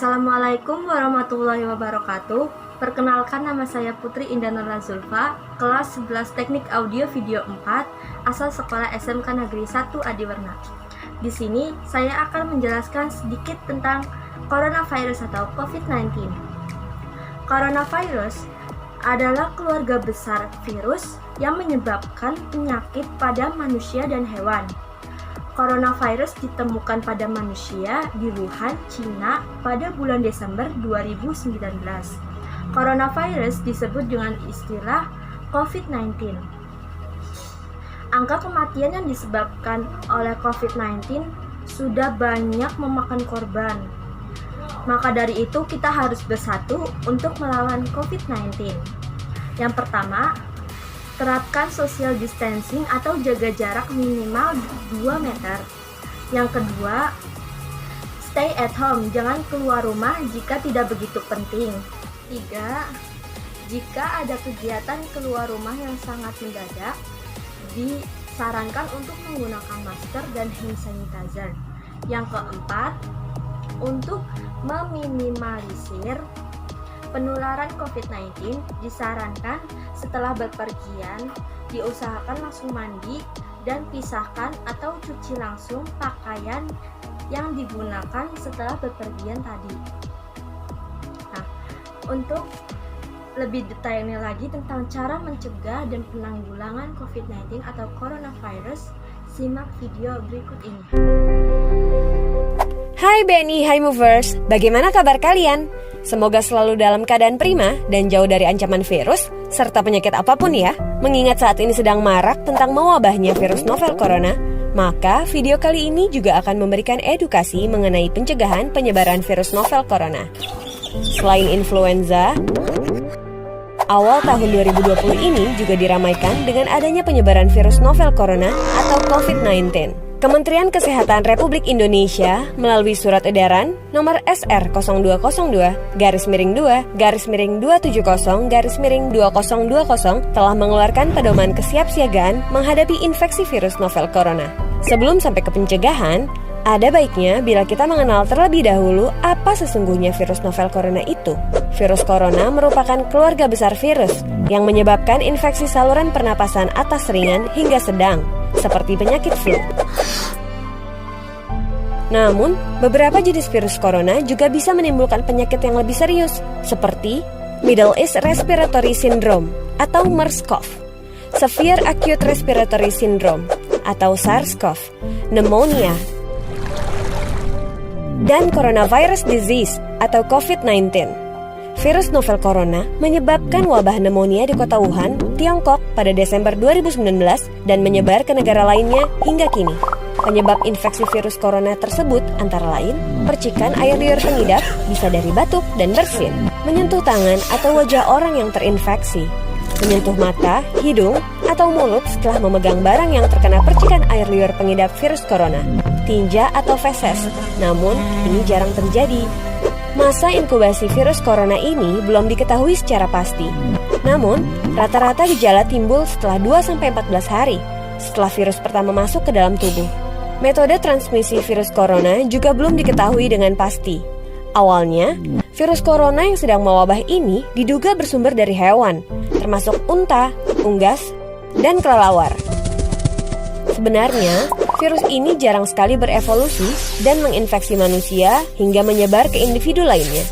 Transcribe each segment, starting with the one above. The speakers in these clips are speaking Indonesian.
Assalamualaikum warahmatullahi wabarakatuh. Perkenalkan, nama saya Putri Indah Nurla Zulfa, kelas 11 Teknik Audio Video 4, asal Sekolah SMK Negeri 1 Adiwarna. Di sini saya akan menjelaskan sedikit tentang coronavirus atau COVID-19. Coronavirus adalah keluarga besar virus yang menyebabkan penyakit pada manusia dan hewan. Coronavirus ditemukan pada manusia di Wuhan, Cina pada bulan Desember 2019. Coronavirus disebut dengan istilah COVID-19. Angka kematian yang disebabkan oleh COVID-19 sudah banyak memakan korban. Maka dari itu kita harus bersatu untuk melawan COVID-19. Yang pertama, terapkan social distancing atau jaga jarak minimal 2 meter. Yang kedua, stay at home, jangan keluar rumah jika tidak begitu penting. 3. Jika ada kegiatan keluar rumah yang sangat mendadak, disarankan untuk menggunakan masker dan hand sanitizer. Yang keempat, untuk meminimalisir penularan COVID-19, disarankan setelah berpergian, diusahakan langsung mandi dan pisahkan atau cuci langsung pakaian yang digunakan setelah berpergian tadi. Nah, untuk lebih detailnya lagi tentang cara mencegah dan penanggulangan COVID-19 atau coronavirus, simak video berikut ini. Hai BNI, hai Movers, bagaimana kabar kalian? Semoga selalu dalam keadaan prima dan jauh dari ancaman virus, serta penyakit apapun ya. Mengingat saat ini sedang marak tentang mewabahnya virus novel corona, maka video kali ini juga akan memberikan edukasi mengenai pencegahan penyebaran virus novel corona. Selain influenza, awal tahun 2020 ini juga diramaikan dengan adanya penyebaran virus novel corona atau COVID-19. Kementerian Kesehatan Republik Indonesia melalui Surat Edaran Nomor SR 0202-270-220-2020 telah mengeluarkan pedoman kesiapsiagaan menghadapi infeksi virus novel corona. Sebelum sampai ke pencegahan, ada baiknya bila kita mengenal terlebih dahulu apa sesungguhnya virus novel corona itu. Virus corona merupakan keluarga besar virus yang menyebabkan infeksi saluran pernapasan atas ringan hingga sedang, seperti penyakit flu. Namun, beberapa jenis virus corona juga bisa menimbulkan penyakit yang lebih serius, seperti Middle East Respiratory Syndrome atau MERS-CoV, Severe Acute Respiratory Syndrome atau SARS-CoV, pneumonia, dan Coronavirus Disease atau COVID-19. Virus novel corona menyebabkan wabah pneumonia di kota Wuhan, Tiongkok pada Desember 2019 dan menyebar ke negara lainnya hingga kini. Penyebab infeksi virus corona tersebut antara lain percikan air liur pengidap bisa dari batuk dan bersin, menyentuh tangan atau wajah orang yang terinfeksi, menyentuh mata, hidung, atau mulut setelah memegang barang yang terkena percikan air liur pengidap virus corona, tinja atau feses. Namun, ini jarang terjadi. Masa inkubasi virus corona ini belum diketahui secara pasti. Namun, rata-rata gejala timbul setelah 2-14 hari setelah virus pertama masuk ke dalam tubuh. Metode transmisi virus corona juga belum diketahui dengan pasti. Awalnya, virus corona yang sedang mewabah ini diduga bersumber dari hewan, termasuk unta, unggas, dan kelelawar. Sebenarnya, virus ini jarang sekali berevolusi dan menginfeksi manusia hingga menyebar ke individu lainnya.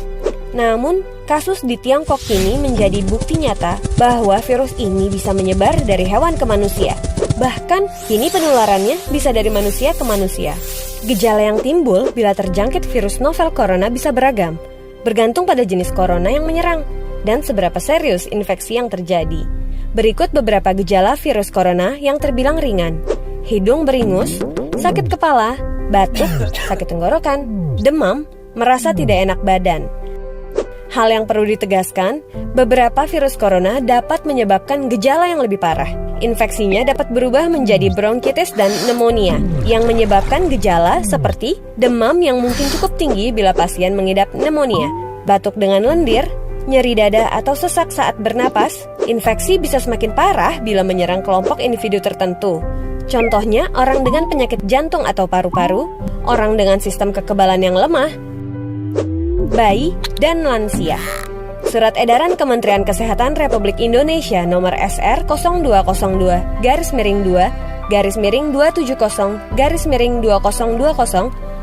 Namun, kasus di Tiongkok kini menjadi bukti nyata bahwa virus ini bisa menyebar dari hewan ke manusia. Bahkan, kini penularannya bisa dari manusia ke manusia. Gejala yang timbul bila terjangkit virus novel corona bisa beragam, bergantung pada jenis corona yang menyerang dan seberapa serius infeksi yang terjadi. Berikut beberapa gejala virus corona yang terbilang ringan: hidung beringus, sakit kepala, batuk, sakit tenggorokan, demam, merasa tidak enak badan. Hal yang perlu ditegaskan, beberapa virus corona dapat menyebabkan gejala yang lebih parah. Infeksinya dapat berubah menjadi bronkitis dan pneumonia, yang menyebabkan gejala seperti demam yang mungkin cukup tinggi bila pasien mengidap pneumonia, batuk dengan lendir, nyeri dada atau sesak saat bernapas. Infeksi bisa semakin parah bila menyerang kelompok individu tertentu. Contohnya, orang dengan penyakit jantung atau paru-paru, orang dengan sistem kekebalan yang lemah, bayi, dan lansia. Surat edaran Kementerian Kesehatan Republik Indonesia nomor SR 0202-270-2020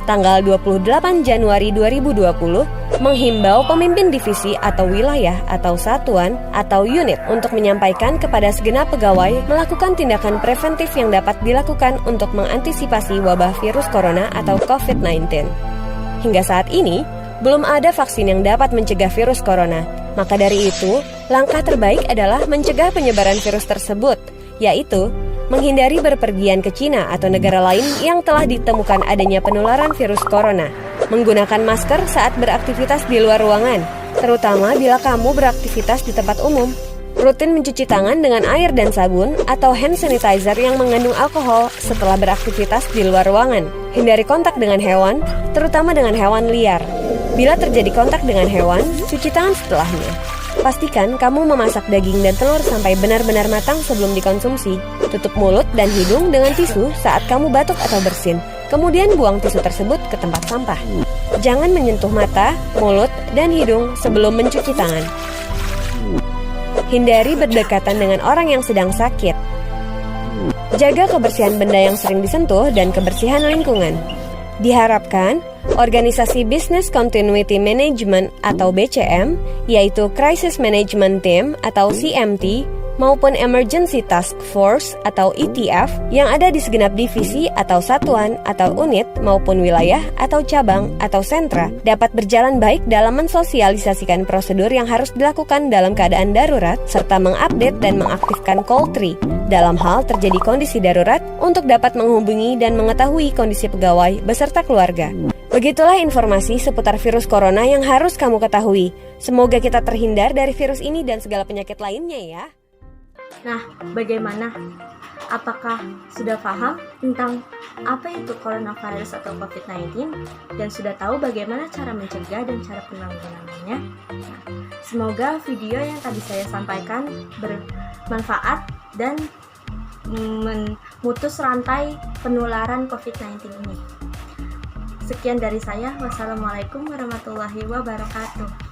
tanggal 28 Januari 2020 menghimbau pemimpin divisi atau wilayah atau satuan atau unit untuk menyampaikan kepada segenap pegawai melakukan tindakan preventif yang dapat dilakukan untuk mengantisipasi wabah virus corona atau COVID-19. Hingga saat ini, belum ada vaksin yang dapat mencegah virus corona. Maka dari itu, langkah terbaik adalah mencegah penyebaran virus tersebut, yaitu menghindari berpergian ke Cina atau negara lain yang telah ditemukan adanya penularan virus corona, menggunakan masker saat beraktivitas di luar ruangan, terutama bila kamu beraktivitas di tempat umum, rutin mencuci tangan dengan air dan sabun atau hand sanitizer yang mengandung alkohol setelah beraktivitas di luar ruangan, hindari kontak dengan hewan, terutama dengan hewan liar. Bila terjadi kontak dengan hewan, cuci tangan setelahnya. Pastikan kamu memasak daging dan telur sampai benar-benar matang sebelum dikonsumsi. Tutup mulut dan hidung dengan tisu saat kamu batuk atau bersin. Kemudian buang tisu tersebut ke tempat sampah. Jangan menyentuh mata, mulut, dan hidung sebelum mencuci tangan. Hindari berdekatan dengan orang yang sedang sakit. Jaga kebersihan benda yang sering disentuh dan kebersihan lingkungan. Diharapkan, Organisasi Business Continuity Management atau BCM, yaitu Crisis Management Team atau CMT, maupun Emergency Task Force atau ETF yang ada di segenap divisi atau satuan atau unit maupun wilayah atau cabang atau sentra dapat berjalan baik dalam mensosialisasikan prosedur yang harus dilakukan dalam keadaan darurat serta mengupdate dan mengaktifkan call tree dalam hal terjadi kondisi darurat untuk dapat menghubungi dan mengetahui kondisi pegawai beserta keluarga. Begitulah informasi seputar virus corona yang harus kamu ketahui. Semoga kita terhindar dari virus ini dan segala penyakit lainnya ya. Nah, bagaimana? Apakah sudah paham tentang apa itu coronavirus atau COVID-19 dan sudah tahu bagaimana cara mencegah dan cara penanggulangannya? Nah, semoga video yang tadi saya sampaikan bermanfaat dan memutus rantai penularan COVID-19 ini. Sekian dari saya. Wassalamualaikum warahmatullahi wabarakatuh.